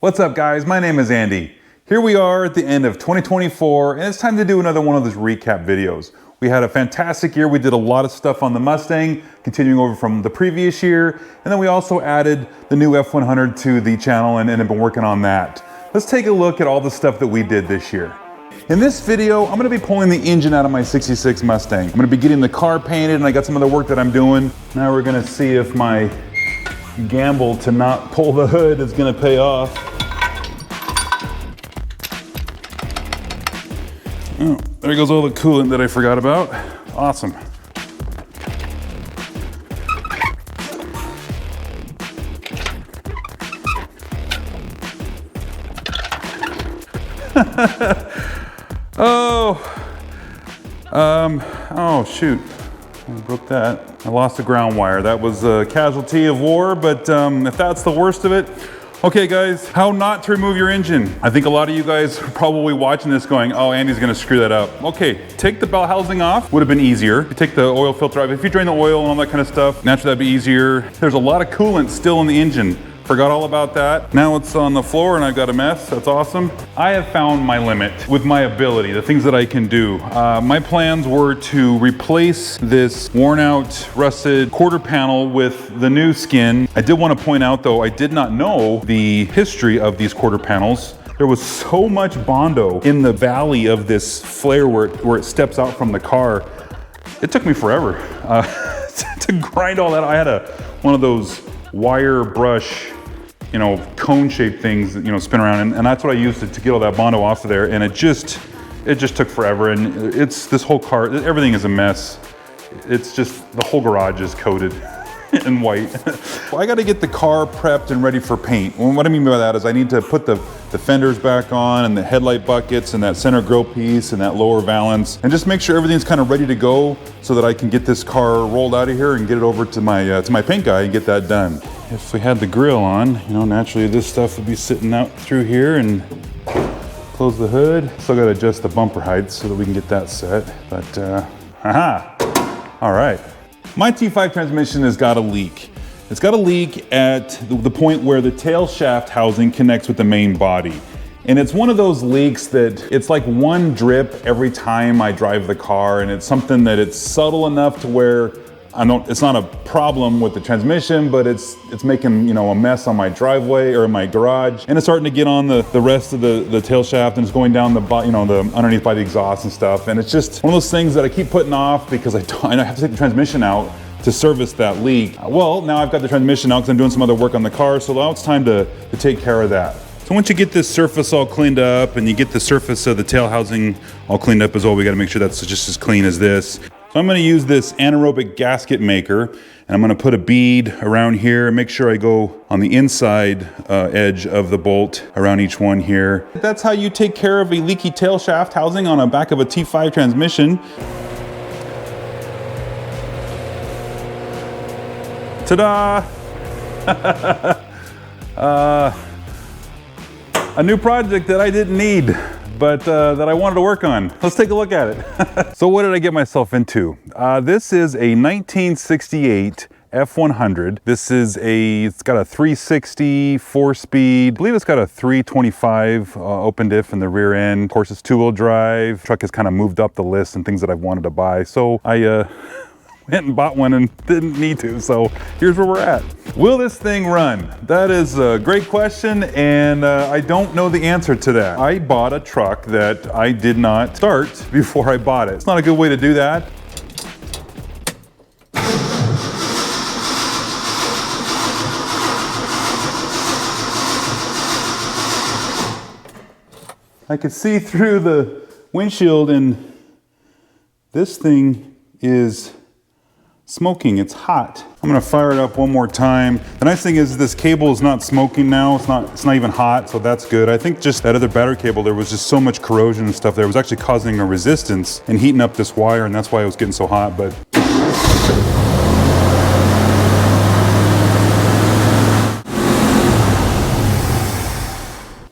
What's up guys, my name is Andy. Here we are at the end of 2024 and it's time to do another one of those recap videos. We had a fantastic year. We did a lot of stuff on the Mustang, continuing over from the previous year. And then we also added the new F100 to the channel and have been working on that. Let's take a look at all the stuff that we did this year. In this video, I'm gonna be pulling the engine out of my 66 Mustang. I'm gonna be getting the car painted and I got some other work that I'm doing. Now we're gonna see if my gamble to not pull the hood is gonna pay off. Oh, there goes all the coolant that I forgot about. Awesome. Oh shoot, I broke that. I lost the ground wire. That was a casualty of war, but if that's the worst of it. Okay guys, how not to remove your engine. I think a lot of you guys are probably watching this going, oh, Andy's gonna screw that up. Okay, take the bell housing off, would have been easier. You take the oil filter off. If you drain the oil and all that kind of stuff, naturally that'd be easier. There's a lot of coolant still in the engine. Forgot all about that. Now it's on the floor and I've got a mess. That's awesome. I have found my limit with my ability, the things that I can do. My plans were to replace this worn out, rusted quarter panel with the new skin. I did want to point out though, I did not know the history of these quarter panels. There was so much Bondo in the valley of this flare where it steps out from the car. It took me forever to grind all that. I had one of those wire brush, cone-shaped things that, spin around, and that's what I used to get all that Bondo off of there, and it just took forever, and this whole car, everything is a mess. It's just, the whole garage is coated in white. Well, I gotta get the car prepped and ready for paint. Well, what I mean by that is I need to put the fenders back on and the headlight buckets and that center grille piece and that lower valance, and just make sure everything's kind of ready to go so that I can get this car rolled out of here and get it over to my paint guy and get that done. If we had the grill on, naturally this stuff would be sitting out through here, and close the hood. Still gotta adjust the bumper height so that we can get that set, but all right. My T5 transmission has got a leak. It's got a leak at the point where the tail shaft housing connects with the main body. And it's one of those leaks that it's like one drip every time I drive the car, and it's something that it's subtle enough to where it's not a problem with the transmission, but it's making a mess on my driveway or in my garage, and it's starting to get on the rest of the tail shaft, and it's going down the underneath by the exhaust and stuff. And it's just one of those things that I keep putting off because I have to take the transmission out to service that leak. Well, now I've got the transmission out because I'm doing some other work on the car, so now it's time to take care of that. So once you get this surface all cleaned up and you get the surface of the tail housing all cleaned up as well, we got to make sure that's just as clean as this. So I'm going to use this anaerobic gasket maker, and I'm going to put a bead around here and make sure I go on the inside edge of the bolt around each one here. That's how you take care of a leaky tail shaft housing on the back of a T5 transmission. Ta-da! A new project that I didn't need, but that I wanted to work on. Let's take a look at it. So what did I get myself into? This is a 1968 F100. It's got a 360 4-speed. I believe it's got a 325 open diff in the rear end. Of course, it's 2-wheel drive. Truck has kind of moved up the list and things that I've wanted to buy. So I went and bought one and didn't need to. So here's where we're at. Will this thing run? That is a great question, and I don't know the answer to that. I bought a truck that I did not start before I bought it. It's not a good way to do that. I could see through the windshield, and this thing is smoking. It's hot. I'm gonna fire it up one more time. The nice thing is this cable is not smoking now. It's not even hot, so that's good. I think just that other battery cable, there was just so much corrosion and stuff there. It was actually causing a resistance and heating up this wire, and that's why it was getting so hot. But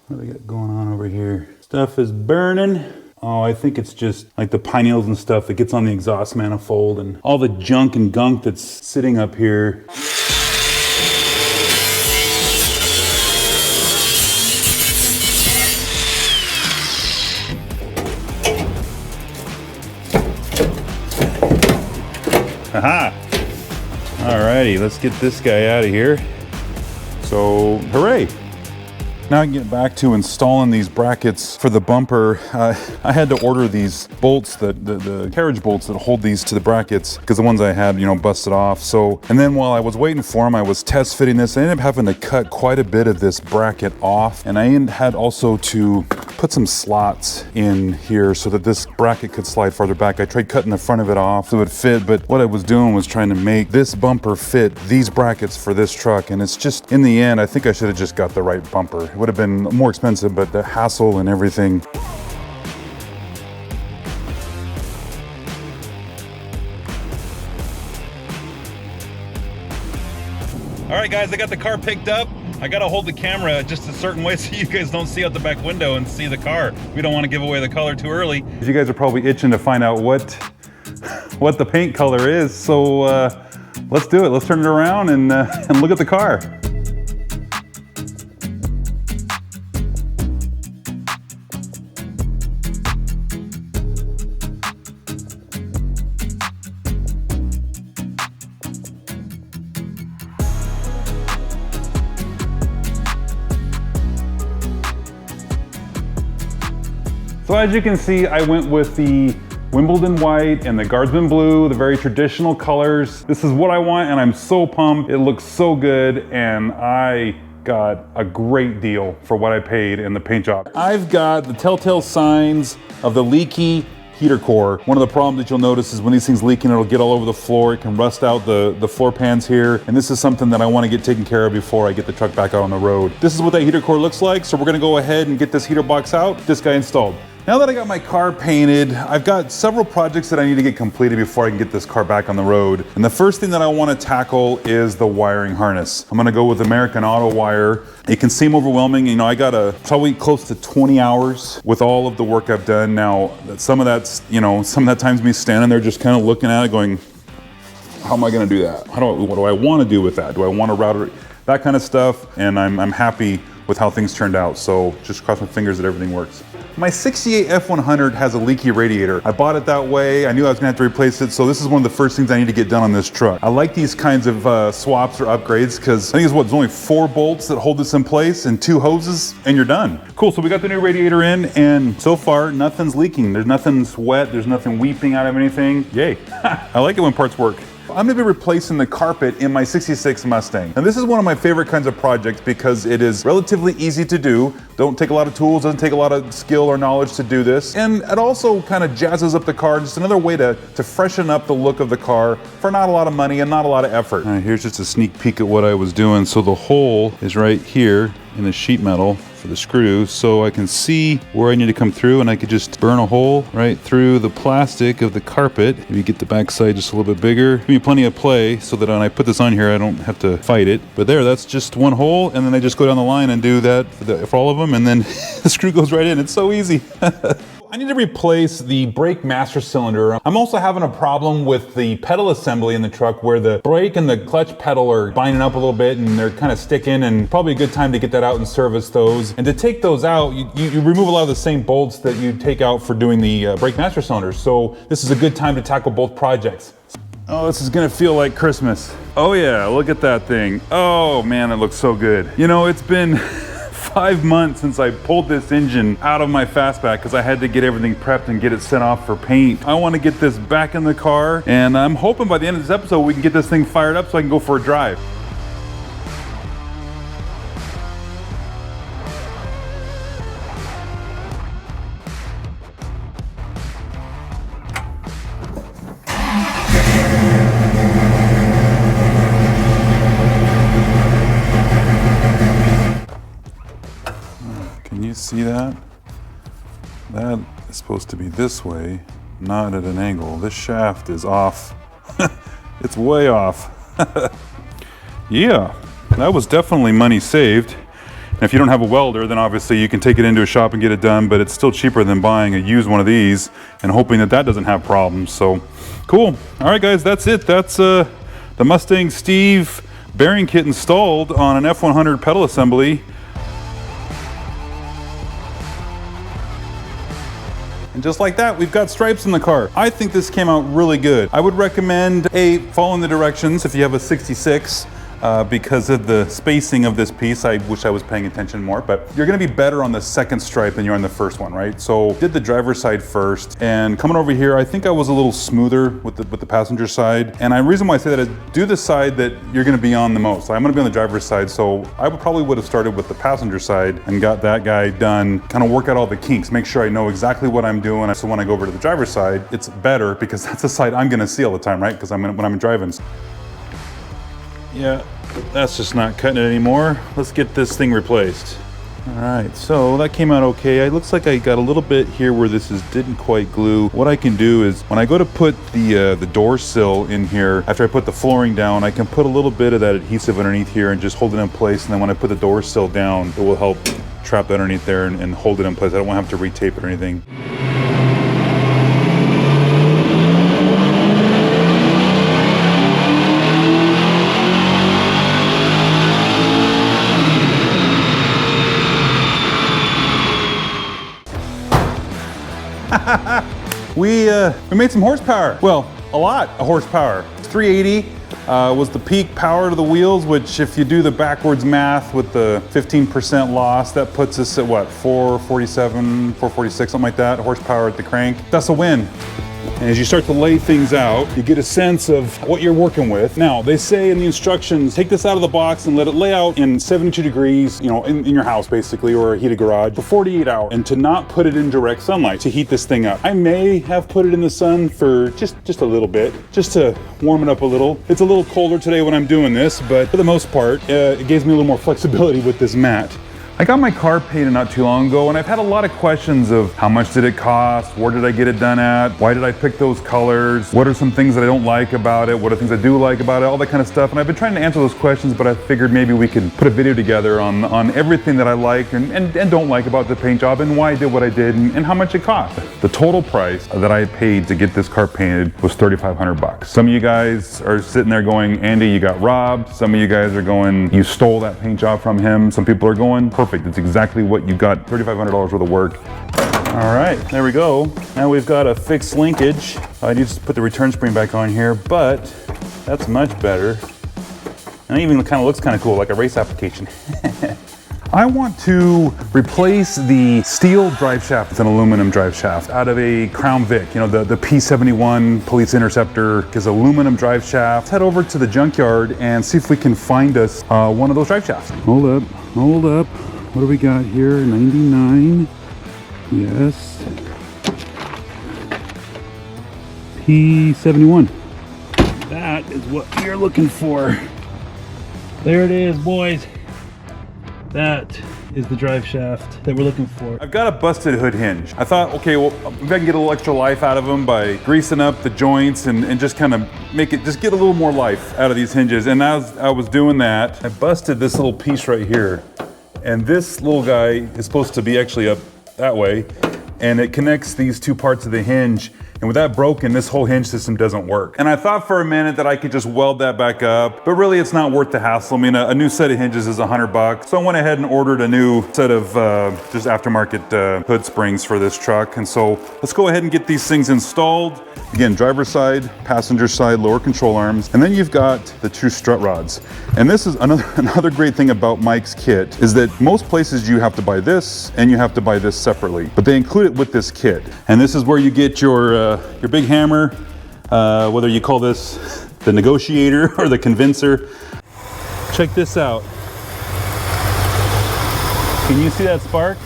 what do we got going on over here? Stuff is burning. Oh, I think it's just like the pine needles and stuff that gets on the exhaust manifold and all the junk and gunk that's sitting up here. Aha! Alrighty, let's get this guy out of here. So, hooray! Now I can get back to installing these brackets for the bumper. I had to order these bolts, the carriage bolts that hold these to the brackets, because the ones I had, you know, busted off. So, and then while I was waiting for them, I was test fitting this. I ended up having to cut quite a bit of this bracket off, and I had also to put some slots in here so that this bracket could slide farther back. I tried cutting the front of it off so it would fit, but what I was doing was trying to make this bumper fit these brackets for this truck, and it's just, in the end, I think I should have just got the right bumper. It would have been more expensive, but the hassle and everything. All right, guys, I got the car picked up. I gotta hold the camera just a certain way so you guys don't see out the back window and see the car. We don't want to give away the color too early. You guys are probably itching to find out what the paint color is, so let's do it. Let's turn it around and look at the car. So as you can see, I went with the Wimbledon white and the Guardsman blue, the very traditional colors. This is what I want, and I'm so pumped. It looks so good, and I got a great deal for what I paid in the paint job. I've got the telltale signs of the leaky heater core. One of the problems that you'll notice is when these things leaking, it'll get all over the floor. It can rust out the floor pans here. And this is something that I want to get taken care of before I get the truck back out on the road. This is what that heater core looks like. So we're gonna go ahead and get this heater box out, this guy installed. Now that I got my car painted, I've got several projects that I need to get completed before I can get this car back on the road. And the first thing that I want to tackle is the wiring harness. I'm gonna go with American Auto wire. It can seem overwhelming. You know, I got probably close to 20 hours with all of the work I've done. Now, some of that's, you know, some of that time's me standing there just kind of looking at it going, how am I gonna do that? What do I want to do with that? Do I want to route it? That kind of stuff. And I'm happy with how things turned out. So just cross my fingers that everything works. My 68 F100 has a leaky radiator. I bought it that way. I knew I was gonna have to replace it, so this is one of the first things I need to get done on this truck. I like these kinds of swaps or upgrades because I think there's only 4 bolts that hold this in place and 2 hoses and you're done. Cool, so we got the new radiator in and so far nothing's leaking. There's nothing's wet, there's nothing weeping out of anything. Yay. I like it when parts work. I'm gonna be replacing the carpet in my 66 Mustang. And this is one of my favorite kinds of projects because it is relatively easy to do. Don't take a lot of tools, doesn't take a lot of skill or knowledge to do this. And it also kind of jazzes up the car, just another way to freshen up the look of the car for not a lot of money and not a lot of effort. All right, here's just a sneak peek at what I was doing. So the hole is right here in the sheet metal for the screw, so I can see where I need to come through, and I could just burn a hole right through the plastic of the carpet. Maybe get the backside just a little bit bigger. Give me plenty of play so that when I put this on here, I don't have to fight it. But there, that's just one hole, and then I just go down the line and do that for all of them, and then the screw goes right in. It's so easy. I need to replace the brake master cylinder. I'm also having a problem with the pedal assembly in the truck where the brake and the clutch pedal are binding up a little bit and they're kind of sticking, and probably a good time to get that out and service those. And to take those out, you remove a lot of the same bolts that you take out for doing the brake master cylinder. So this is a good time to tackle both projects. Oh, this is gonna feel like Christmas. Oh yeah, look at that thing. Oh man, it looks so good. You know, it's been 5 months since I pulled this engine out of my Fastback because I had to get everything prepped and get it sent off for paint. I want to get this back in the car, and I'm hoping by the end of this episode we can get this thing fired up so I can go for a drive. Can you see that? That is supposed to be this way, not at an angle. This shaft is off. It's way off. Yeah, that was definitely money saved. And if you don't have a welder, then obviously you can take it into a shop and get it done, but it's still cheaper than buying a used one of these and hoping that that doesn't have problems. So cool. All right, guys, that's it. That's the Mustang Steve bearing kit installed on an F100 pedal assembly. And just like that, we've got stripes in the car. I think this came out really good. I would recommend following the directions if you have a 66. Because of the spacing of this piece. I wish I was paying attention more, but you're gonna be better on the second stripe than you're on the first one, right? So did the driver's side first, and coming over here, I think I was a little smoother with the passenger side. And the reason why I say that is do the side that you're gonna be on the most. I'm gonna be on the driver's side, so I probably would have started with the passenger side and got that guy done, kind of work out all the kinks, make sure I know exactly what I'm doing. So when I go over to the driver's side, it's better because that's the side I'm gonna see all the time, right? Because when I'm driving. Yeah, that's just not cutting it anymore. Let's get this thing replaced. All right, so that came out okay. It looks like I got a little bit here where didn't quite glue. What I can do is when I go to put the door sill in here, after I put the flooring down, I can put a little bit of that adhesive underneath here and just hold it in place. And then when I put the door sill down, it will help trap that underneath there and hold it in place. I don't want to have to retape it or anything. We made some horsepower. Well, a lot of horsepower. 380 was the peak power to the wheels, which if you do the backwards math with the 15% loss, that puts us at what, 447, 446, something like that, horsepower at the crank. That's a win. And as you start to lay things out, you get a sense of what you're working with. Now, they say in the instructions, take this out of the box and let it lay out in 72 degrees, you know, in your house basically, or a heated garage for 48 hours, and to not put it in direct sunlight to heat this thing up. I may have put it in the sun for just a little bit, just to warm it up a little. It's a little colder today when I'm doing this, but for the most part, it gives me a little more flexibility with this mat. I got my car painted not too long ago, and I've had a lot of questions of how much did it cost, where did I get it done at, why did I pick those colors, what are some things that I don't like about it, what are things I do like about it, all that kind of stuff. And I've been trying to answer those questions, but I figured maybe we could put a video together on everything that I like and don't like about the paint job, and why I did what I did, and how much it cost. The total price that I paid to get this car painted was $3,500. Some of you guys are sitting there going, Andy, you got robbed. Some of you guys are going, you stole that paint job from him. Some people are going, perfect. It's exactly what you got, $3,500 worth of work. All right, there we go. Now we've got a fixed linkage. I need to put the return spring back on here, but that's much better. And it even kind of looks kind of cool, like a race application. I want to replace the steel drive shaft with an aluminum drive shaft out of a Crown Vic. You know, the P71 Police Interceptor is aluminum drive shaft. Let's head over to the junkyard and see if we can find us one of those drive shafts. Hold up. What do we got here? 99. Yes. P71. That is what you're looking for. There it is, boys. That is the drive shaft that we're looking for. I've got a busted hood hinge. I thought, okay, well, maybe I can get a little extra life out of them by greasing up the joints and just kind of make it, just get a little more life out of these hinges. And as I was doing that, I busted this little piece right here. And this little guy is supposed to be actually up that way, and it connects these two parts of the hinge. And with that broken, this whole hinge system doesn't work. And I thought for a minute that I could just weld that back up, but really it's not worth the hassle. I mean, a new set of hinges is $100. So I went ahead and ordered a new set of just aftermarket hood springs for this truck. And so let's go ahead and get these things installed. Again, driver's side, passenger side, lower control arms. And then you've got the two strut rods. And this is another great thing about Mike's kit is that most places you have to buy this and you have to buy this separately, but they include it with this kit. And this is where you get your big hammer, whether you call this the negotiator or the convincer. Check this out. Can you see that spark?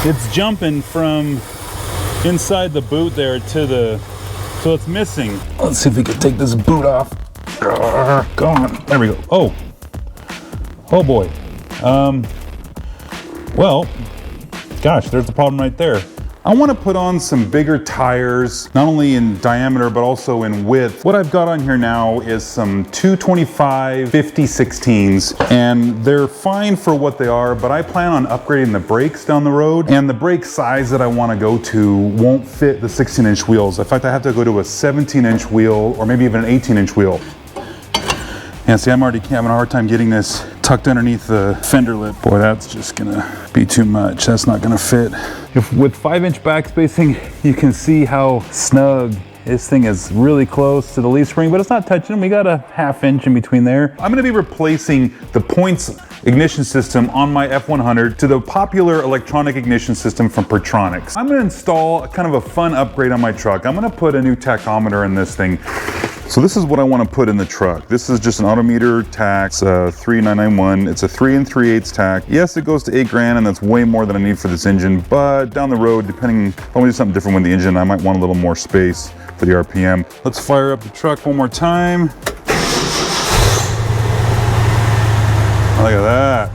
It's jumping from inside the boot there to the, so it's missing. Let's see if we can take this boot off. Go on, there we go. Oh boy. Well, gosh, there's the problem right there. I want to put on some bigger tires, not only in diameter, but also in width. What I've got on here now is some 225 50/16s, and they're fine for what they are, but I plan on upgrading the brakes down the road, and the brake size that I want to go to won't fit the 16-inch wheels. In fact, I have to go to a 17-inch wheel, or maybe even an 18-inch wheel. And see, I'm already having a hard time getting this tucked underneath the fender lip. Boy, that's just gonna be too much. That's not gonna fit. With 5-inch back spacing, you can see how snug this thing is, really close to the leaf spring, but it's not touching. We got a 1/2 inch in between there. I'm gonna be replacing the points ignition system on my F100 to the popular electronic ignition system from Pertronics. I'm gonna install kind of a fun upgrade on my truck. I'm gonna put a new tachometer in this thing. So this is what I want to put in the truck. This is just an Autometer tax 3991. It's a 3 3/8 tack. Yes, it goes to 8 grand, and that's way more than I need for this engine. But down the road, depending, if I want to do something different with the engine, I might want a little more space for the RPM. Let's fire up the truck one more time. Oh, look at that.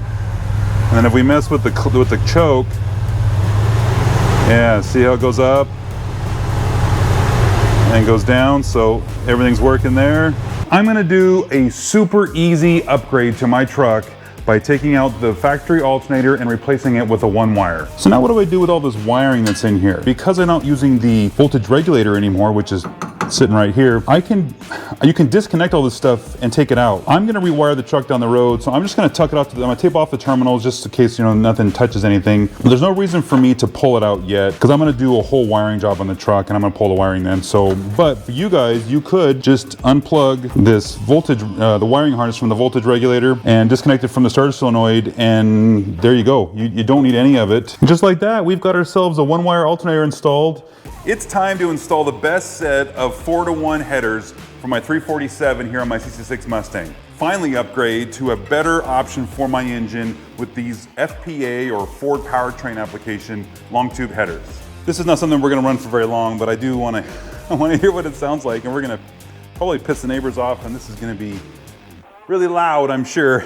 And then if we mess with the choke, yeah, see how it goes up and goes down, so everything's working there. I'm gonna do a super easy upgrade to my truck by taking out the factory alternator and replacing it with a 1-wire. So now what do I do with all this wiring that's in here? Because I'm not using the voltage regulator anymore, which is sitting right here, you can disconnect all this stuff and take it out. I'm gonna rewire the truck down the road, so I'm just gonna tuck it off, I'm gonna tape off the terminals just in case, you know, nothing touches anything. But there's no reason for me to pull it out yet, because I'm gonna do a whole wiring job on the truck, and I'm gonna pull the wiring then. So, but for you guys, you could just unplug this voltage, the wiring harness from the voltage regulator and disconnect it from the starter solenoid, and there you go. You don't need any of it. Just like that, we've got ourselves a 1-wire alternator installed. It's time to install the best set of 4-to-1 headers for my 347 here on my 66 Mustang. Finally upgrade to a better option for my engine with these FPA or Ford powertrain application long tube headers. This is not something we're gonna run for very long, but I do wanna hear what it sounds like, and we're gonna probably piss the neighbors off, and this is gonna be really loud, I'm sure.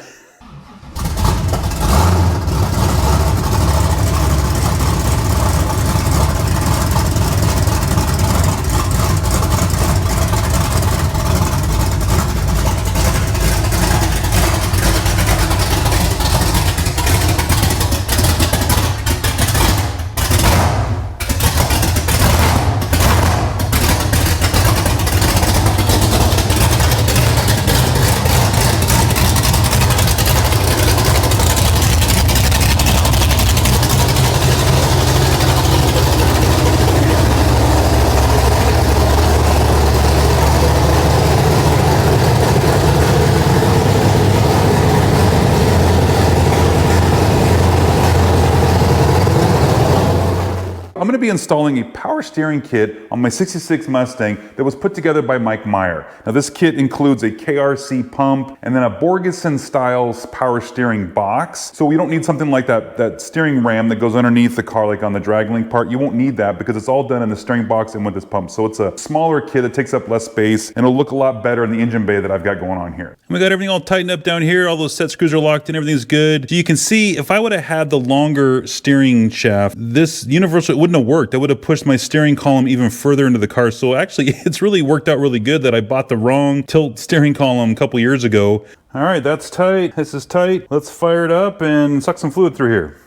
I'm gonna be installing a power steering kit on my 66 Mustang that was put together by Mike Meyer. Now this kit includes a KRC pump and then a Borgeson Styles power steering box. So we don't need something like that steering ram that goes underneath the car like on the DragLink part. You won't need that because it's all done in the steering box and with this pump. So it's a smaller kit that takes up less space, and it'll look a lot better in the engine bay that I've got going on here. We got everything all tightened up down here. All those set screws are locked in, everything's good. So you can see if I would have had the longer steering shaft, this universal, it wouldn't have worked. That would have pushed my steering column even further into the car. So actually, it's really worked out really good that I bought the wrong tilt steering column a couple years ago. All right, that's tight. This is tight. Let's fire it up and suck some fluid through here.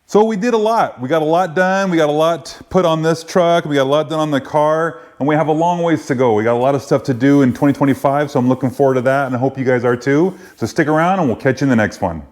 So we did a lot. We got a lot done. We got a lot put on this truck. We got a lot done on the car, and we have a long ways to go. We got a lot of stuff to do in 2025, so I'm looking forward to that, and I hope you guys are too. So stick around and we'll catch you in the next one.